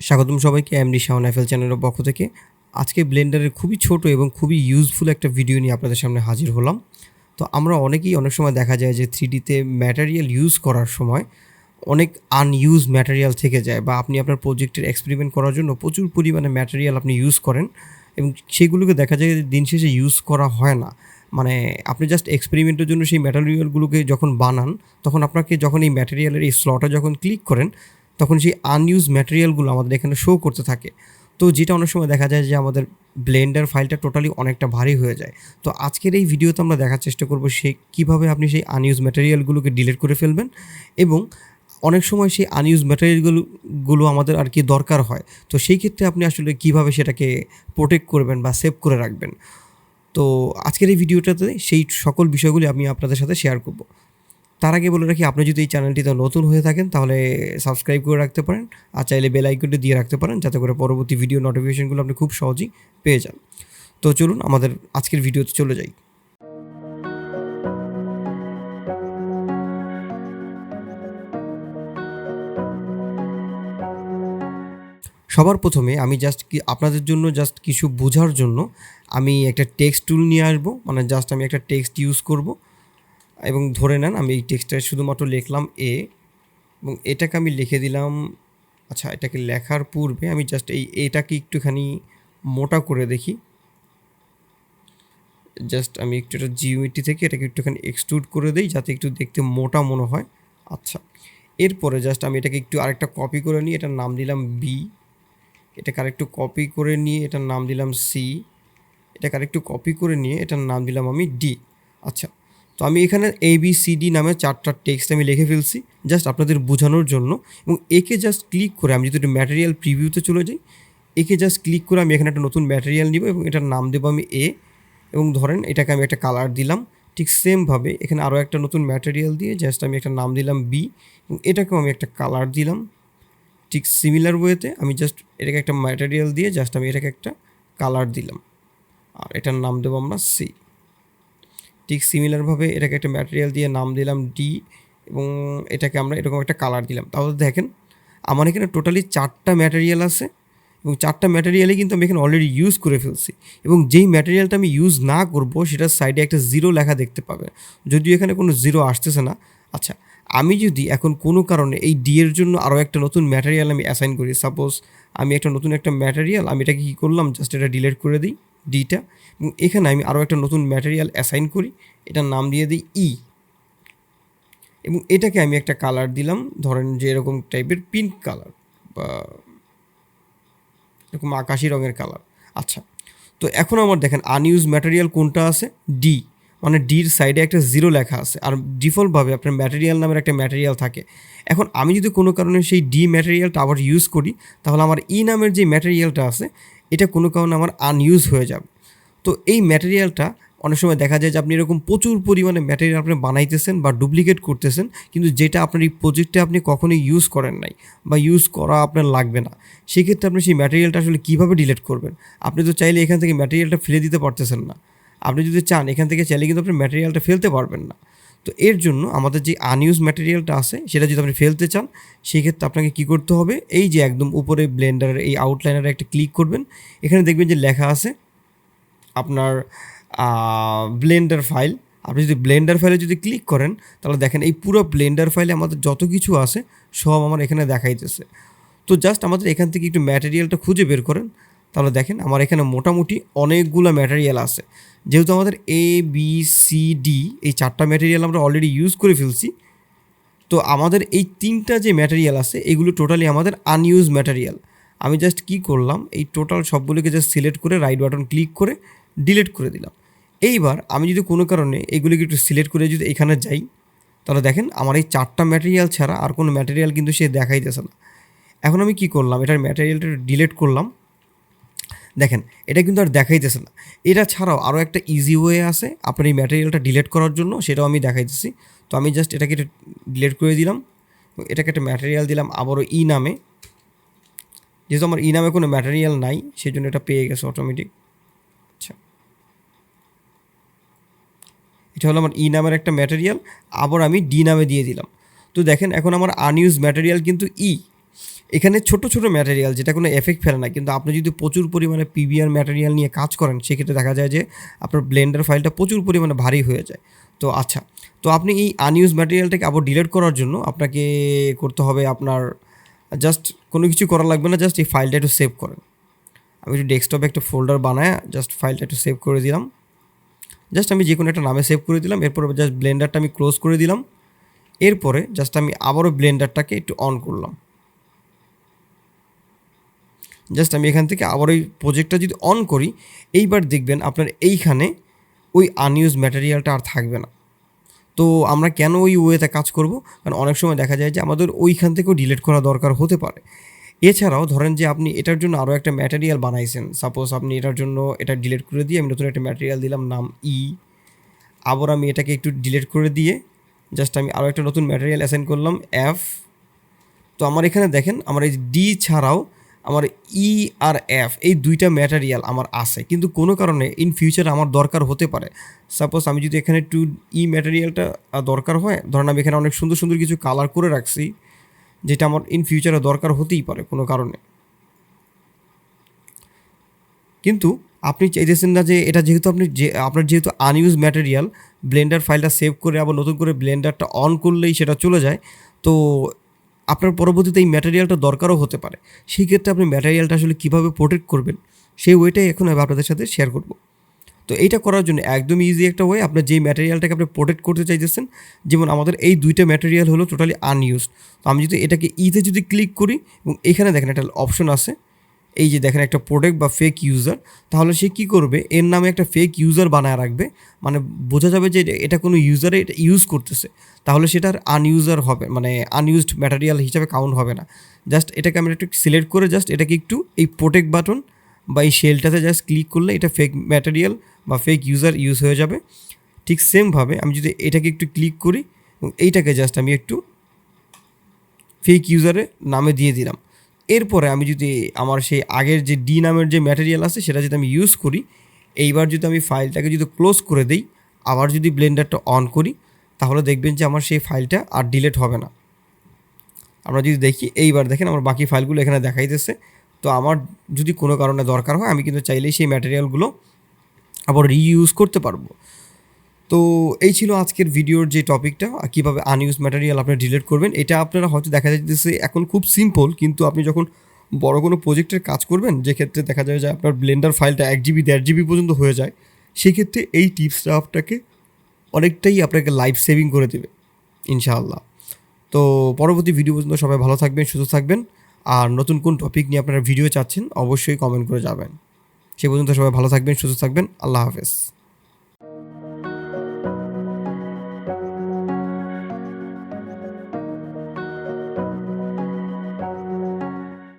স্বাগতম সবাইকে MD Shaon FL চ্যানেলের পক্ষ থেকে। আজকে ব্লেন্ডারের খুবই ছোট এবং খুবই ইউজফুল একটা ভিডিও নিয়ে আপনাদের সামনে হাজির হলাম। তো আমরা অনেকেই অনেক সময় দেখা যায় যে 3Dতে ম্যাটেরিয়াল ইউজ করার সময় অনেক আনইউজ ম্যাটেরিয়াল থেকে যায়, বা আপনি আপনার প্রজেক্টের এক্সপেরিমেন্ট করার জন্য প্রচুর পরিমাণে ম্যাটেরিয়াল আপনি ইউজ করেন এবং সেগুলোকে দেখা যায় যে দিন শেষে ইউজ করা হয় না। মানে আপনি জাস্ট এক্সপেরিমেন্টের জন্য সেই ম্যাটেরিয়ালগুলোকে যখন বানান, তখন আপনাকে যখন এই ম্যাটেরিয়ালের এই স্লটে যখন ক্লিক করেন, তখন সেই আনইউজ ম্যাটেরিয়ালগুলো আমাদের এখানে শো করতে থাকে। তো যেটা অনেক সময় দেখা যায় যে আমাদের ব্লেন্ডার ফাইলটা টোটালি অনেকটা ভারী হয়ে যায়। তো আজকের এই ভিডিওতে আমরা দেখার চেষ্টা করব কীভাবে আপনি সেই আনইউজ ম্যাটেরিয়ালগুলোকে ডিলিট করে ফেলবেন, এবং অনেক সময় সেই আনইউজ ম্যাটেরিয়ালগুলো আমাদের আর কি দরকার হয়। তো সেই ক্ষেত্রে আপনি আসলে কীভাবে সেটাকে প্রোটেক্ট করবেন বা সেভ করে রাখবেন। তো আজকের এই ভিডিওটাতে সেই সকল বিষয়গুলি আমি আপনাদের সাথে শেয়ার করব। তার আগে বলে রাখি, আপনি যদি এই চ্যানেলটিতে নতুন হয়ে থাকেন তাহলে সাবস্ক্রাইব করে রাখতে পারেন, আর চাইলে বেল আইকনটি দিয়ে রাখতে পারেন, যাতে করে পরবর্তী ভিডিও নোটিফিকেশনগুলো আপনি খুব সহজেই পেয়ে যান। তো চলুন আমাদের আজকের ভিডিওতে চলে যাই। সবার প্রথমে আমি আপনাদের জন্য কিছু বোঝার জন্য আমি একটা টেক্সট টুল নিয়ে আসবো। মানে আমি একটা টেক্সট ইউজ করব, এবং ধরে নেন আমি এই টেক্সটটা শুধুমাত্র লিখলাম এ, এবং এটাকে আমি লিখে দিলাম। আচ্ছা, এটাকে লেখার পূর্বে আমি এটাকে একটুখানি মোটা করে দেখি। আমি একটু এটা জিওমেট্রি থেকে এটাকে একটুখানি এক্সট্রুড করে দিই, যাতে একটু দেখতে মোটা মনে হয়। আচ্ছা, এরপরে আমি এটাকে একটু আরেকটা কপি করে নিই, এটার নাম দিলাম বি। এটাকে আরেকটু কপি করে নিয়ে এটার নাম দিলাম সি। এটাকে আরেকটু কপি করে নিয়ে এটার নাম দিলাম আমি ডি। আচ্ছা, তো আমি এখানে ABCD নামে 4টা টেক্সট আমি লিখে ফেলছি আপনাদের বোঝানোর জন্য। এবং একে ক্লিক করে আমি যদি একটু ম্যাটেরিয়াল প্রিভিউতে চলে যাই, একে ক্লিক করে আমি এখানে একটা নতুন ম্যাটেরিয়াল নিব এবং এটার নাম দেবো আমি এ। এবং ধরেন এটাকে আমি একটা কালার দিলাম। ঠিক সেমভাবে এখানে আরও একটা নতুন ম্যাটেরিয়াল দিয়ে আমি একটা নাম দিলাম বি, এবং এটাকেও আমি একটা কালার দিলাম। ঠিক সিমিলার ওয়েতে আমি এটাকে একটা ম্যাটেরিয়াল দিয়ে আমি এটাকে একটা কালার দিলাম, আর এটার নাম দেবো আমরা সি। ঠিক সিমিলারভাবে এটাকে একটা ম্যাটেরিয়াল দিয়ে নাম দিলাম ডি, এবং এটাকে আমরা এরকম একটা কালার দিলাম। তাহলে দেখেন আমার এখানে টোটালি 4টা ম্যাটেরিয়াল আছে, এবং 4টা ম্যাটেরিয়ালই কিন্তু আমি এখানে অলরেডি ইউজ করে ফেলছি। এবং যেই ম্যাটেরিয়ালটা আমি ইউজ না করব সেটার সাইডে একটা জিরো লেখা দেখতে পাবে, যদিও এখানে কোনো জিরো আসতেছে না। আচ্ছা, আমি যদি এখন কোনো কারণে এই ডি এর জন্য আরও একটা নতুন ম্যাটেরিয়াল আমি অ্যাসাইন করি, সাপোজ আমি একটা নতুন একটা ম্যাটেরিয়াল, আমি এটাকে কী করলাম, এটা ডিলিট করে দিই ডিটা, এবং এখানে আমি আরও একটা নতুন ম্যাটেরিয়াল অ্যাসাইন করি, এটার নাম দিয়ে দিই ই, এবং এটাকে আমি একটা কালার দিলাম, ধরেন যে এরকম টাইপের পিঙ্ক কালার বা এরকম আকাশি রঙের কালার। আচ্ছা, তো এখন আমার দেখেন আনইউজ ম্যাটেরিয়াল কোনটা আছে, ডি, মানে ডির সাইডে একটা জিরো লেখা আছে, আর ডিফল্টভাবে আপনার ম্যাটেরিয়াল নামের একটা ম্যাটেরিয়াল থাকে। এখন আমি যদি কোনো কারণে সেই ডি ম্যাটেরিয়ালটা আবার ইউজ করি, তাহলে আমার ই নামের যে ম্যাটেরিয়ালটা আছে এটা কোনো কারণে আমার আনইউজ হয়ে যাবে। তো এই ম্যাটেরিয়ালটা অনেক সময় দেখা যায় যে আপনি এরকম প্রচুর পরিমাণে ম্যাটেরিয়াল আপনি বানাইতেছেন বা ডুপ্লিকেট করতেছেন, কিন্তু যেটা আপনার এই প্রজেক্টে আপনি কখনোই ইউজ করেন নাই বা ইউজ করা আপনার লাগবে না। সেক্ষেত্রে আপনি সেই ম্যাটেরিয়ালটা আসলে কীভাবে ডিলিট করবেন? আপনি তো চাইলে এখান থেকে ম্যাটেরিয়ালটা ফেলে দিতে পারতেছেন না। আপনি যদি চান এখান থেকে চাইলে কিন্তু আপনি ম্যাটেরিয়ালটা ফেলতে পারবেন না। তো এর জন্য আমাদের যে আনইউজ ম্যাটেরিয়ালটা আছে সেটা যদি আপনি ফেলতে চান, সেক্ষেত্রে আপনাকে কী করতে হবে, এই যে একদম উপরে ব্লেন্ডারের এই আউটলাইনারে একটা ক্লিক করবেন, এখানে দেখবেন যে লেখা আছে আপনার ব্লেন্ডার ফাইল। আপনি যদি ব্লেন্ডার ফাইলে যদি ক্লিক করেন, তাহলে দেখেন এই পুরো ব্লেন্ডার ফাইলে আমাদের যত কিছু আছে সব আমার এখানে দেখাইতেছে। তো আমাদের এখান থেকে একটু ম্যাটেরিয়ালটা খুঁজে বের করেন, তাহলে দেখেন আমার এখানে মোটামুটি অনেকগুলো ম্যাটেরিয়াল আছে। যেহেতু আমাদের ABCD এই 4টা ম্যাটেরিয়াল আমরা অলরেডি ইউজ করে ফেলছি, তো আমাদের এই 3টা যে ম্যাটেরিয়াল আছে এগুলো টোটালি আমাদের আনইউজ ম্যাটেরিয়াল। আমি কী করলাম, এই টোটাল সবগুলোকে সিলেক্ট করে রাইট বাটন ক্লিক করে ডিলিট করে দিলাম। এইবার আমি যদি কোনো কারণে এগুলিকে একটু সিলেক্ট করে যদি এখানে যাই, তাহলে দেখেন আমার এই 4টা ম্যাটেরিয়াল ছাড়া আর কোনো ম্যাটেরিয়াল কিন্তু সে দেখাইতেছে না। এখন আমি কি করলাম, এটার ম্যাটেরিয়ালটা ডিলিট করলাম, দেখেন এটা কিন্তু আর দেখাইতেছে না। এটা ছাড়াও আরও একটা ইজি ওয়ে আছে আপনার এই ম্যাটেরিয়ালটা ডিলিট করার জন্য, সেটাও আমি দেখাইতেছি। তো আমি এটাকে ডিলিট করে দিলাম, এটাকে একটা ম্যাটেরিয়াল দিলাম আবারও ই নামে। যেহেতু আমার ই নামে কোনো ম্যাটেরিয়াল নাই, সেই জন্য এটা পেয়ে গেছে অটোমেটিক। আচ্ছা, এটা হলো আমার ই নামের একটা ম্যাটেরিয়াল, আবার আমি ডি নামে দিয়ে দিলাম। তো দেখেন এখন আমার আনইউজ ম্যাটেরিয়াল কিন্তু ই, এখানে ছোট ছোট ম্যাটেরিয়াল যেটা কোনো এফেক্ট ফেলে না, কিন্তু আপনি যদি প্রচুর পরিমাণে পিভিআর ম্যাটেরিয়াল নিয়ে কাজ করেন সেক্ষেত্রে দেখা যায় যে আপনার ব্লেন্ডার ফাইলটা প্রচুর পরিমাণে ভারী হয়ে যায়। তো আচ্ছা, তো আপনি এই আনইউজ ম্যাটেরিয়ালটাকে আবার ডিলিট করার জন্য আপনাকে করতে হবে আপনার জাস্ট কোনো কিছু করা লাগবে না, জাস্ট এই ফাইলটা একটু সেভ করেন। আমি একটু ডেস্কটপে একটা ফোল্ডার বানায় জাস্ট ফাইলটা একটু সেভ করে দিলাম। জাস্ট আমি যে কোনো একটা নামে সেভ করে দিলাম। এরপরে জাস্ট ব্লেন্ডারটা আমি ক্লোজ করে দিলাম। এরপরে জাস্ট আমি আবারও ব্লেন্ডারটাকে একটু অন করলাম। জাস্ট আমি এখান থেকে আবার ওই প্রজেক্টটা যদি অন করি, এইবার দেখবেন আপনার এইখানে ওই আনইউজ ম্যাটেরিয়ালটা আর থাকবে না। তো আমরা কেন ওই ওয়েতে কাজ করব? কারণ অনেক সময় দেখা যায় যে আমাদের ওইখান থেকেও ডিলিট করা দরকার হতে পারে। এছাড়াও ধরেন যে আপনি এটার জন্য আরও একটা ম্যাটেরিয়াল বানাইছেন, সাপোজ আপনি এটার জন্য এটা ডিলিট করে দিয়ে আমি নতুন একটা ম্যাটেরিয়াল দিলাম নাম আবার আমি এটাকে একটু ডিলিট করে দিয়ে জাস্ট আমি আরও একটা নতুন ম্যাটেরিয়াল অ্যাসাইন করলাম এফ। তো আমার এখানে দেখেন আমার এই ডি ছাড়াও আমার আর এফ এই দুইটা ম্যাটেরিয়াল আমার আছে, কিন্তু কোনো কারণে ইন ফিউচার আমার দরকার হতে পারে। সাপোজ আমি যদি এখানে একটু ম্যাটেরিয়ালটা দরকার হয়, ধরেন আমি এখানে অনেক সুন্দর সুন্দর কিছু কালার করে রাখছি যেটা আমার ইন ফিউচারে দরকার হতেই পারে কোনো কারণে। কিন্তু আপনি চাইতেছেন না যে এটা যেহেতু আপনি আপনার যেহেতু আনইউজ ম্যাটেরিয়াল ব্লেন্ডার ফাইলটা সেভ করে আবার নতুন করে ব্লেন্ডারটা অন করলেই সেটা চলে যায়, তো আপনার পরবর্তীতে এই ম্যাটেরিয়ালটা দরকারও হতে পারে। সেই ক্ষেত্রে আপনি ম্যাটেরিয়ালটা আসলে কীভাবে প্রোটেক্ট করবেন সেই ওয়েটাই এখন আমি আপনাদের সাথে শেয়ার করব। তো এইটা করার জন্য একদম ইজি একটা ওয়ে, আপনার যেই ম্যাটেরিয়ালটাকে আপনি প্রোটেক্ট করতে চাইতেছেন, যেমন আমাদের এই দুইটা ম্যাটেরিয়াল হলো টোটালি আনইউজড। তো আমি যদি এটাকে যদি ক্লিক করি এবং এখানে দেখেন একটা অপশন আছে, এই যে দেখেন একটা প্রোডাক্ট বা ফেক ইউজার, তাহলে সে কী করবে, এর নামে একটা ফেক ইউজার বানায় রাখবে, মানে বোঝা যাবে যে এটা কোনো ইউজারে এটা ইউজ করতেছে, তাহলে সেটার আনইউজার হবে, মানে আনইউজড ম্যাটেরিয়াল হিসাবে কাউন্ট হবে না। জাস্ট এটাকে আমরা একটু সিলেক্ট করে জাস্ট এটাকে একটু এই প্রোটেক্ট বাটন বা এই শেলটাতে জাস্ট ক্লিক করলে এটা ফেক ম্যাটেরিয়াল বা ফেক ইউজার ইউজ হয়ে যাবে। ঠিক সেমভাবে আমি যদি এটাকে একটু ক্লিক করি এবং এইটাকে জাস্ট আমি একটু ফেক ইউজারের নামে দিয়ে দিলাম। এরপরে আমি যদি আমার সেই আগের যে ডি নামের যে ম্যাটেরিয়াল আছে সেটা যদি আমি ইউজ করি, এইবার যদি আমি ফাইলটাকে যদি ক্লোজ করে দিই, আবার যদি ব্লেন্ডারটা অন করি, তাহলে দেখবেন যে আমার সেই ফাইলটা আর ডিলিট হবে না। আমরা যদি দেখি, এইবার দেখেন আমার বাকি ফাইলগুলো এখানে দেখাইতেছে। তো আমার যদি কোনো কারণে দরকার হয় আমি কিন্তু চাইলেই সেই ম্যাটেরিয়ালগুলো আবার রিইউজ করতে পারবো। তো এই ছিল আজকের ভিডিওর যে টপিকটা, কীভাবে আনইউজ ম্যাটেরিয়াল আপনি ডিলিট করবেন। এটা আপনারা হয়তো দেখা যাচ্ছে এখন খুব সিম্পল, কিন্তু আপনি যখন বড় কোনো প্রজেক্টের কাজ করবেন, যেক্ষেত্রে দেখা যায় যে আপনার ব্লেন্ডার ফাইলটা 1 GB 1.5 GB পর্যন্ত হয়ে যায়, সেক্ষেত্রে এই টিপসটা আপনাকে অনেকটাই আপনাকে লাইফ সেভিং করে দেবে ইনশাআল্লাহ। তো পরবর্তী ভিডিও পর্যন্ত সবাই ভালো থাকবেন, সুস্থ থাকবেন। আর নতুন কোন টপিক নিয়ে আপনারা ভিডিও চাচ্ছেন অবশ্যই কমেন্ট করে যাবেন। সে পর্যন্ত সবাই ভালো থাকবেন, সুস্থ থাকবেন। আল্লাহ হাফেজ।